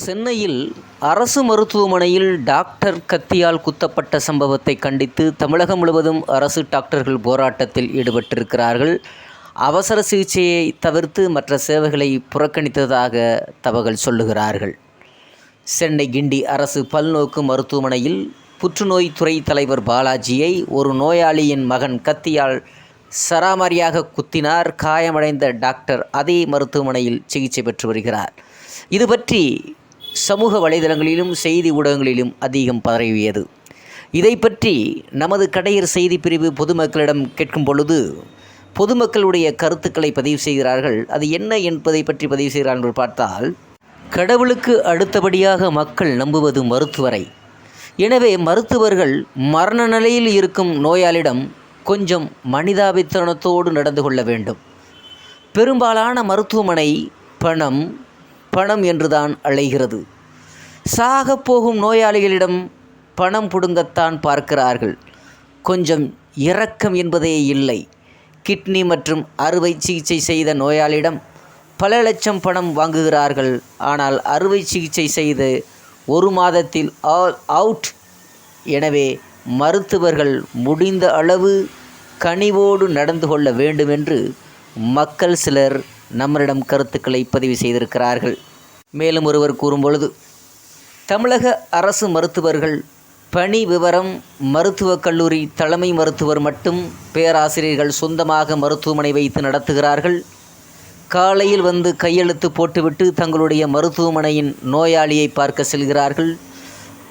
சென்னையில் அரசு மருத்துவமனையில் டாக்டர் கத்தியால் குத்தப்பட்ட சம்பவத்தை கண்டித்து தமிழகம் முழுவதும் அரசு டாக்டர்கள் போராட்டத்தில் ஈடுபட்டிருக்கிறார்கள். அவசர சிகிச்சையை தவிர்த்து மற்ற சேவைகளை புறக்கணித்ததாக தகவல் சொல்லுகிறார்கள். சென்னை கிண்டி அரசு பல்நோக்கு மருத்துவமனையில் புற்றுநோய் துறை தலைவர் பாலாஜியை ஒரு நோயாளியின் மகன் கத்தியால் சராமாரியாக குத்தினார். காயமடைந்த டாக்டர் அதே மருத்துவமனையில் சிகிச்சை பெற்று வருகிறார். இது பற்றி சமூக வலைதளங்களிலும் செய்தி ஊடகங்களிலும் அதிகம் பரவியது. இதை பற்றி நமது கடையர் செய்தி பிரிவு பொதுமக்களிடம் கேட்கும் பொழுது பொதுமக்களுடைய கருத்துக்களை பதிவு செய்கிறார்கள். அது என்ன என்பதை பற்றி பதிவு செய்கிறார்கள் என்று பார்த்தால், கடவுளுக்கு அடுத்தபடியாக மக்கள் நம்புவது மருத்துவரை. எனவே மருத்துவர்கள் மரண நிலையில் இருக்கும் நோயாளிடம் கொஞ்சம் மனிதாபித்தனத்தோடு நடந்து கொள்ள வேண்டும். பெரும்பாலான மருத்துவமனை பணம் பணம் என்றுதான் அழைகிறது. சாகப் போகும் நோயாளிகளிடம் பணம் புடுங்கத்தான் பார்க்கிறார்கள். கொஞ்சம் இரக்கம் என்பதே இல்லை. கிட்னி மற்றும் அறுவை சிகிச்சை செய்த நோயாளியிடம் பல லட்சம் பணம் வாங்குகிறார்கள். ஆனால் அறுவை சிகிச்சை செய்து ஒரு மாதத்தில் ஆல் அவுட். எனவே மருத்துவர்கள் முடிந்த அளவு கனிவோடு நடந்து கொள்ள வேண்டும் என்று மக்கள் சிலர் நம்மளிடம் கருத்துக்களை பதிவு செய்திருக்கிறார்கள். மேலும் ஒருவர் கூறும்பொழுது, தமிழக அரசு மருத்துவர்கள் பணி விவரம் மருத்துவக் கல்லூரி தலைமை மருத்துவர் மட்டும் பேராசிரியர்கள் சொந்தமாக மருத்துவமனை வைத்து நடத்துகிறார்கள். காலையில் வந்து கையெழுத்து போட்டுவிட்டு தங்களுடைய மருத்துவமனையின் நோயாளியை பார்க்க செல்கிறார்கள்.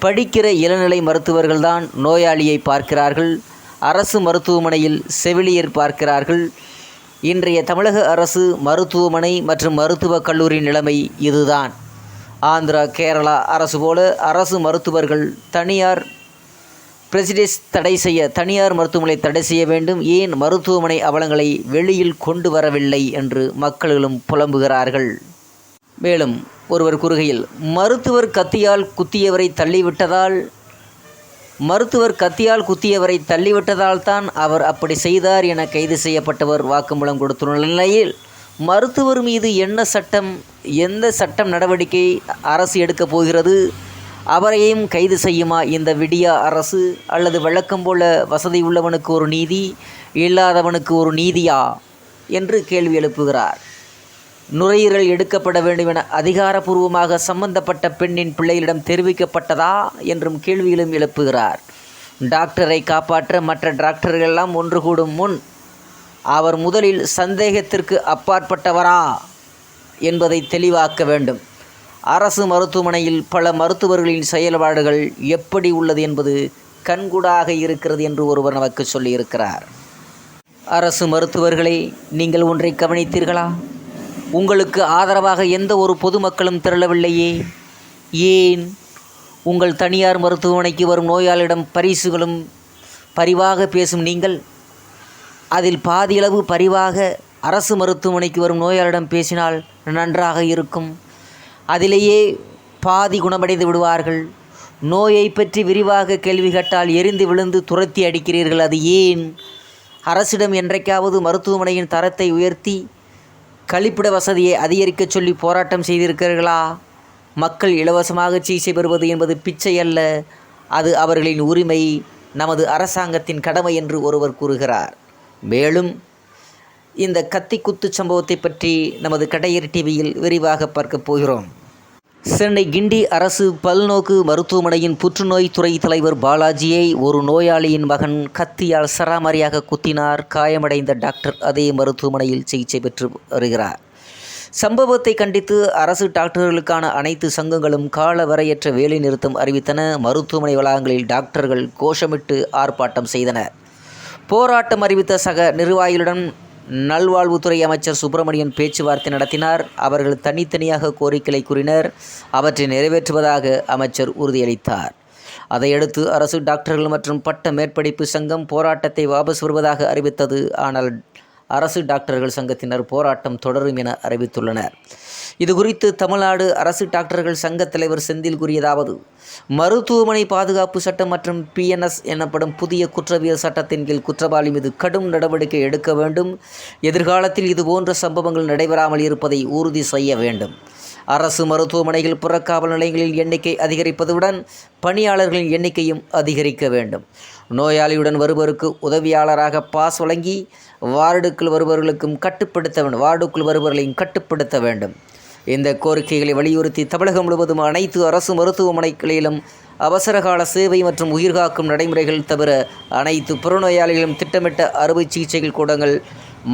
படிக்கிற இளநிலை மருத்துவர்கள்தான் நோயாளியை பார்க்கிறார்கள். அரசு மருத்துவமனையில் செவிலியர் பார்க்கிறார்கள். இன்றைய தமிழக அரசு மருத்துவமனை மற்றும் மருத்துவக் கல்லூரி நிலைமை இதுதான். ஆந்திரா, கேரளா அரசு போல அரசு மருத்துவர்கள் தனியார் தனியார் மருத்துவமனை தடை செய்ய வேண்டும். ஏன் மருத்துவமனை அவலங்களை வெளியில் கொண்டு வரவில்லை என்று மக்களும் புலம்புகிறார்கள். மேலும் ஒருவர் கூறுகையில், மருத்துவர் கத்தியால் குத்தியவரை தள்ளிவிட்டதால் தான் அவர் அப்படி செய்தார் என கைது செய்யப்பட்டவர் வாக்குமூலம் கொடுத்துள்ள நிலையில், மருத்துவர் மீது எந்த சட்டம் நடவடிக்கை அரசு எடுக்கப் போகிறது? அவரையும் கைது செய்யுமா இந்த விடியா அரசு? அல்லது வழக்கம் போல வசதி உள்ளவனுக்கு ஒரு நீதி, இல்லாதவனுக்கு ஒரு நீதியா என்று கேள்வி எழுப்புகிறார். நுரையீரல் எடுக்கப்பட வேண்டும் என அதிகாரப்பூர்வமாக சம்பந்தப்பட்ட பெண்ணின் பிள்ளைகளிடம் தெரிவிக்கப்பட்டதா என்றும் கேள்விகளும் எழுப்புகிறார். டாக்டரை காப்பாற்ற மற்ற டாக்டர்களெல்லாம் ஒன்று கூடும் முன் அவர் முதலில் சந்தேகத்திற்கு அப்பாற்பட்டவரா என்பதை தெளிவாக்க வேண்டும். அரசு மருத்துவமனையில் பல மருத்துவர்களின் செயல்பாடுகள் எப்படி உள்ளது என்பது கண்கூடாக இருக்கிறது என்று ஒருவர் நமக்கு சொல்லியிருக்கிறார். அரசு மருத்துவர்களே, நீங்கள் ஒன்றை கவனித்தீர்களா? உங்களுக்கு ஆதரவாக எந்த ஒரு பொதுமக்களும் திரளவில்லையே. ஏன்? உங்கள் தனியார் மருத்துவமனைக்கு வரும் நோயாளியிடம் பரிசுகளும் பரிவாக பேசும் நீங்கள், அதில் பாதியளவு பரிவாக அரசு மருத்துவமனைக்கு வரும் நோயாளியிடம் பேசினால் நன்றாக இருக்கும். அதிலேயே பாதி குணமடைந்து விடுவார்கள். நோயை பற்றி விரிவாக கேள்வி கேட்டால் எரிந்து விழுந்து துரத்தி அடிக்கிறீர்கள். அது ஏன்? அரசிடம் என்றைக்காவது மருத்துவமனையின் தரத்தை உயர்த்தி கழிப்பிட வசதியை அதிகரிக்க சொல்லி போராட்டம் செய்திருக்கிறீர்களா? மக்கள் இலவசமாக சிகிச்சை பெறுவது என்பது பிச்சை அல்ல, அது அவர்களின் உரிமை, நமது அரசாங்கத்தின் கடமை என்று ஒருவர் கூறுகிறார். மேலும் இந்த கத்தி குத்து சம்பவத்தை பற்றி நமது கடையர் டிவியில் விரிவாக பார்க்க போகிறோம். சென்னை கிண்டி அரசு பல்நோக்கு மருத்துவமனையின் புற்றுநோய் துறை தலைவர் பாலாஜியை ஒரு நோயாளியின் மகன் கத்தியால் சராமாரியாக குத்தினார். காயமடைந்த டாக்டர் அதே மருத்துவமனையில் சிகிச்சை பெற்று வருகிறார். சம்பவத்தை கண்டித்து அரசு டாக்டர்களுக்கான அனைத்து சங்கங்களும் காலவரையற்ற வேலை நிறுத்தம் அறிவித்தன. மருத்துவமனை வளாகங்களில் டாக்டர்கள் கோஷமிட்டு ஆர்ப்பாட்டம் செய்தனர். போராட்டம் அறிவித்த சக நிர்வாகிகளுடன் நல்வாழ்வுத்துறை அமைச்சர் சுப்பிரமணியன் பேச்சுவார்த்தை நடத்தினார். அவர்கள் தனித்தனியாக கோரிக்கைகளை கூறினர். அவற்றை நிறைவேற்றுவதாக அமைச்சர் உறுதியளித்தார். அதையடுத்து அரசு டாக்டர்கள் மற்றும் பட்ட மேற்படிப்பு சங்கம் போராட்டத்தை வாபஸ் வருவதாக அறிவித்தது. ஆனால் அரசு டாக்டர்கள் சங்கத்தினர் போராட்டம் தொடரும் என அறிவித்துள்ளனர். இதுகுறித்து தமிழ்நாடு அரசு டாக்டர்கள் சங்க தலைவர் செந்தில் கூறியதாவது, மருத்துவமனை பாதுகாப்பு சட்டம் மற்றும் PNS எனப்படும் புதிய குற்றவியல் சட்டத்தின் கீழ் குற்றவாளி மீது கடும் நடவடிக்கை எடுக்க வேண்டும். எதிர்காலத்தில் இதுபோன்ற சம்பவங்கள் நடைபெறாமல் இருப்பதை உறுதி செய்ய வேண்டும். அரசு மருத்துவமனைகள் புறக்காவல் நிலையங்களின் எண்ணிக்கை அதிகரிப்பதுடன் பணியாளர்களின் எண்ணிக்கையும் அதிகரிக்க வேண்டும். நோயாளியுடன் வருபவருக்கு உதவியாளராக பாஸ் வழங்கி வார்டுக்குள் வருபவர்களையும் கட்டுப்படுத்த வேண்டும். இந்த கோரிக்கைகளை வலியுறுத்தி தமிழகம் முழுவதும் அனைத்து அரசு மருத்துவமனைகளிலும் அவசரகால சேவை மற்றும் உயிர்காக்கும் நடைமுறைகள் தவிர அனைத்து புறநோயாளிகளும் திட்டமிட்ட அறுவை சிகிச்சைகள் கூடங்கள்,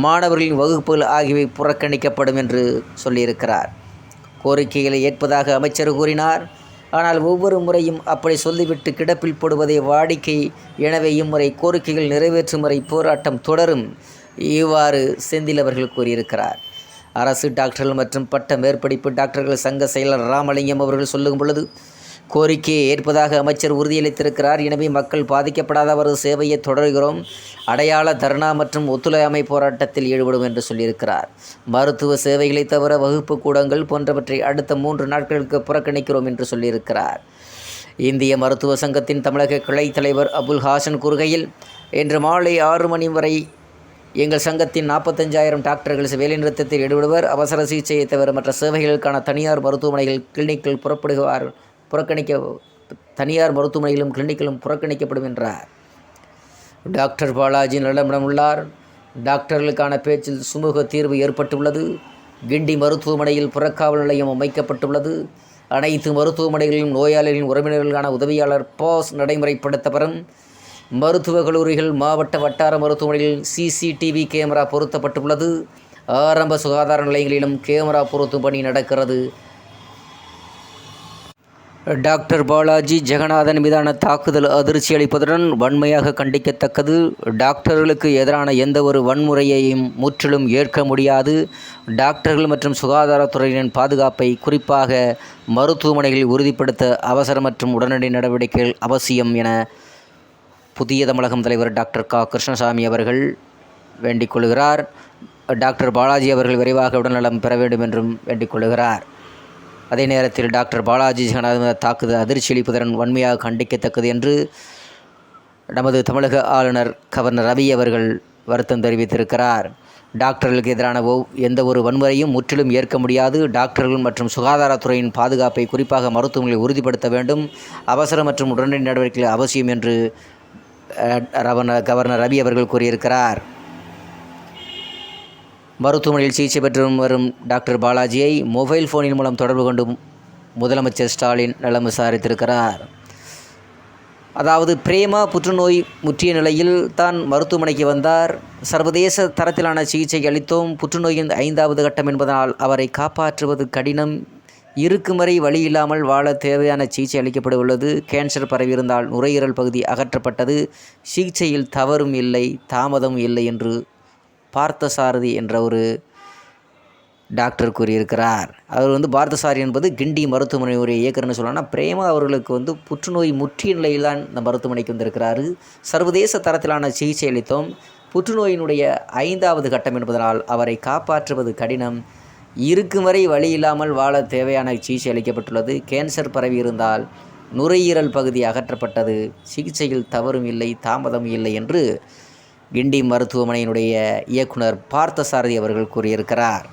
மாணவர்களின் வகுப்புகள் ஆகியவை புறக்கணிக்கப்படும் என்று சொல்லியிருக்கிறார். கோரிக்கைகளை ஏற்பதாக அமைச்சர் கூறினார். ஆனால் ஒவ்வொரு முறையும் அப்படி சொல்லிவிட்டு கிடப்பில் போடுவதே வாடிக்கை. எனவே இம்முறை கோரிக்கைகள் நிறைவேற்றும் வரை போராட்டம் தொடரும். இவ்வாறு செந்தில் அவர்கள் கூறியிருக்கிறார். அரசு டாக்டர்கள் மற்றும் பட்ட மேற்படிப்பு டாக்டர்கள் சங்க செயலர் ராமலிங்கம் அவர்கள் சொல்லும் பொழுது, கோரிக்கையை ஏற்பதாக அமைச்சர் உறுதியளித்திருக்கிறார். எனவே மக்கள் பாதிக்கப்படாத அவரது சேவையை தொடர்கிறோம். அடையாள தர்ணா மற்றும் ஒத்துழையாமை போராட்டத்தில் ஈடுபடும் என்று சொல்லியிருக்கிறார். மருத்துவ சேவைகளை தவிர வகுப்பு கூடங்கள் போன்றவற்றை அடுத்த 3 நாட்களுக்கு புறக்கணிக்கிறோம் என்று சொல்லியிருக்கிறார். இந்திய மருத்துவ சங்கத்தின் தமிழக கிளை தலைவர் அபுல் ஹாசன் கூறுகையில், இன்று மாலை 6 மணி வரை எங்கள் சங்கத்தின் 45,000 டாக்டர்கள் வேலைநிறுத்தத்தில் ஈடுபடுவர். அவசர சிகிச்சையை தவிர மற்ற சேவைகளுக்கான தனியார் மருத்துவமனைகள் கிளினிக்கள் தனியார் மருத்துவமனைகளும் கிளினிக்களும் புறக்கணிக்கப்படும் என்றார். டாக்டர் பாலாஜி நலமிடம் உள்ளார். டாக்டர்களுக்கான பேச்சில் சுமூக தீர்வு ஏற்பட்டுள்ளது. கிண்டி மருத்துவமனையில் புறக்காவல் நிலையம் அமைக்கப்பட்டுள்ளது. அனைத்து மருத்துவமனைகளிலும் நோயாளிகளின் உறவினர்களுக்கான உதவியாளர் பாஸ் நடைமுறைப்படுத்தப்படும். மருத்துவக் கல்லூரிகள், மாவட்ட வட்டார மருத்துவமனைகளில் CCTV கேமரா பொருத்தப்பட்டுள்ளது. ஆரம்ப சுகாதார நிலையங்களிலும் கேமரா பொருத்தும் பணி நடக்கிறது. டாக்டர் பாலாஜி ஜெகநாதன் மீதான தாக்குதல் அதிர்ச்சி அளிப்பதுடன் வன்மையாக கண்டிக்கத்தக்கது. டாக்டர்களுக்கு எதிரான எந்த ஒரு வன்முறையையும் முற்றிலும் ஏற்க முடியாது. டாக்டர்கள் மற்றும் சுகாதாரத்துறையினரின் பாதுகாப்பை குறிப்பாக மருத்துவமனைகளில் உறுதிப்படுத்த அவசர மற்றும் உடனடி நடவடிக்கைகள் அவசியம் என புதிய தமிழகம் தலைவர் டாக்டர் க. கிருஷ்ணசாமி அவர்கள் வேண்டிக் கொள்கிறார். டாக்டர் பாலாஜி அவர்கள் விரைவாக உடல்நலம் பெற வேண்டும் என்றும் வேண்டிக் கொள்கிறார். அதே நேரத்தில் டாக்டர் பாலாஜி ஜெகநாதன் தாக்குதல் அதிர்ச்சி அளிப்பதுடன் வன்மையாக கண்டிக்கத்தக்கது என்று நமது தமிழக ஆளுநர் கவர்னர் ரவி அவர்கள் வருத்தம் தெரிவித்திருக்கிறார். டாக்டர்களுக்கு எதிரான எந்த ஒரு வன்முறையும் முற்றிலும் ஏற்க முடியாது. டாக்டர்கள் மற்றும் சுகாதாரத்துறையின் பாதுகாப்பை குறிப்பாக மருத்துவமனைகளை உறுதிப்படுத்த வேண்டும். அவசர மற்றும் உடனடி நடவடிக்கைகள் அவசியம் என்று கவர்னர் ரவி அவர்கள் கூறியிருக்கிறார். மருத்துவமனையில் சிகிச்சை பெற்று வரும் டாக்டர் பாலாஜியை மொபைல் ஃபோனின் மூலம் தொடர்பு கொண்டு முதலமைச்சர் ஸ்டாலின் நலம் விசாரித்திருக்கிறார். அதாவது பிரேமா புற்றுநோய் முற்றிய நிலையில் தான் மருத்துவமனைக்கு வந்தார். சர்வதேச தரத்திலான சிகிச்சை அளித்தோம். புற்றுநோயின் 5வது கட்டம் என்பதனால் அவரை காப்பாற்றுவது கடினம். இருக்கும் வரை வழி இல்லாமல் வாழ தேவையான சிகிச்சை அளிக்கப்பட உள்ளது. கேன்சர் பரவியிருந்தால் நுரையீரல் பகுதி அகற்றப்பட்டது. சிகிச்சையில் தவறும் இல்லை, தாமதமும் இல்லை என்று பார்த்தசாரதி என்ற ஒரு டாக்டர் கூறியிருக்கிறார். அவர் பார்த்தசாரி என்பது கிண்டி மருத்துவமனையுடைய இயக்குநர்னு சொல்லலாம். பிரேமா அவர்களுக்கு புற்றுநோய் முற்றிய நிலையில் தான் இந்த மருத்துவமனைக்கு வந்திருக்கிறாரு. சர்வதேச தரத்திலான சிகிச்சை அளித்தோம். புற்றுநோயினுடைய 5வது கட்டம் என்பதனால் அவரை காப்பாற்றுவது கடினம். இருக்கும் வரை வழி இல்லாமல் வாழ தேவையான சிகிச்சை அளிக்கப்பட்டுள்ளது. கேன்சர் பரவி இருந்தால் நுரையீரல் பகுதி அகற்றப்பட்டது. சிகிச்சையில் தவறும் இல்லை, தாமதம் இல்லை என்று கிண்டி மருத்துவமனையினுடைய இயக்குனர் பார்த்தசாரதி அவர்கள் கூறியிருக்கிறார்.